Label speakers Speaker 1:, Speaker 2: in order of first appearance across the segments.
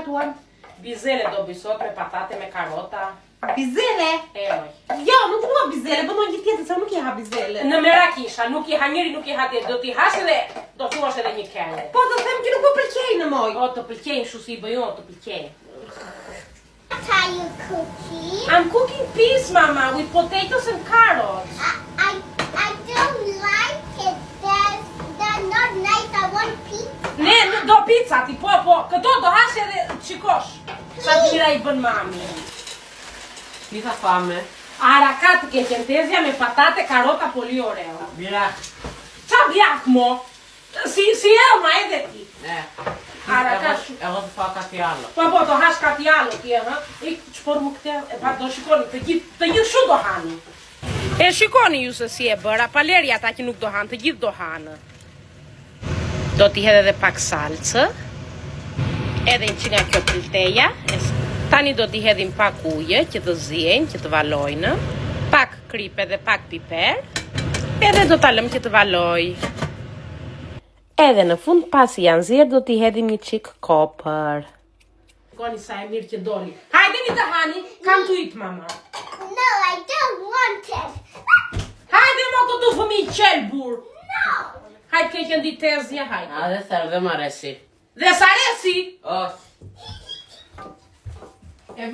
Speaker 1: tuan?
Speaker 2: Bizele do bëj sot me patate me karota.
Speaker 1: Bizele?
Speaker 2: Moj.
Speaker 1: Jo, nuk dua bizele, bëjmë një tjetër, se nuk i ha bizele.
Speaker 2: Në merakisha, nuk i ha njëri, nuk i ha tjetër, do t'i hash edhe do thuash edhe një kende.
Speaker 1: Po të them që nuk më pëlqejnë moj.
Speaker 2: O, të pëlqejnë, shu si i bëjon, të pëlqejnë.
Speaker 3: What are you cooking?
Speaker 2: I'm cooking peas, Mama, with potatoes and carrots.
Speaker 3: I don't like it. They're not nice. I want pizza.
Speaker 2: Ne, do pizza ti, po, këto do hash edhe qikosh. Sa mira i bën mami.
Speaker 4: Pizza fame.
Speaker 2: Arakat ke qentezja me patate, karota, poli oreo.
Speaker 4: Birak.
Speaker 2: Qa bjak mo? Si elma edhe ti.
Speaker 4: Arakat. Edhe të fa katjalo.
Speaker 2: Po, do hash katjalo ti, ha? I qëpër më këte, do shikoni, të gjithë shu do hanë. E shikoni ju se si e bëra, paleri ata që nuk do hanë, të gjithë do hanë. Do t'i hedhe dhe pak salcë, edhe që nga kjo pilteja, tani do t'i hedhim pak uje, që të zjen, që të valojnë, pak kripe dhe pak piper, edhe do t'a lëm që të valoj. Edhe në fund pasi janë zirë, do t'i hedhim një qik kopër. Shikoni sa e mirë që doli. Hajde një të hani, kam të itë, mama.
Speaker 3: No, I don't want it.
Speaker 2: Hajde mo këtu fëmi qelë burë.
Speaker 3: No.
Speaker 2: Hajde ke qëndi tezja, hajde.
Speaker 4: A dhe sërë dhe maresi.
Speaker 2: Dhe saresi!
Speaker 4: E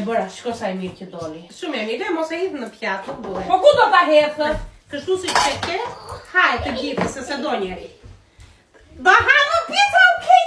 Speaker 2: bëra, shko sa e mirë që doli.
Speaker 1: Shumë e mirë, mos e hidhë në pjatë, nuk duhet.
Speaker 2: Po ku do t'a hethë?
Speaker 1: Kështu si që ke, hajë të gjithë, se do njeri. Do hanë pizza, okej?